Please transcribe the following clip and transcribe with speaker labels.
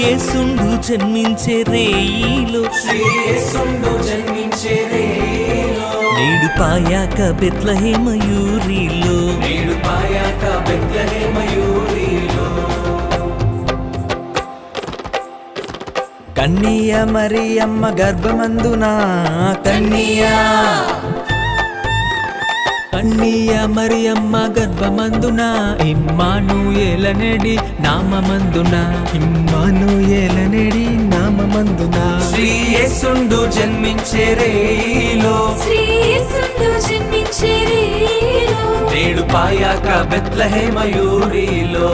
Speaker 1: యేసుండు జన్మించే రేయిలో నేడు పాయాక బెత్లెహేమయూరిలో
Speaker 2: కన్నియ మరియమ్మ గర్భమందున కన్నియ మరియమ్మ గర్భమందున ఇమ్మానుయేలనేడి నామమందున
Speaker 1: శ్రీ యేసుండు జన్మించే రేయిలో నేడు పాయాక బెత్లెహేమయూరిలో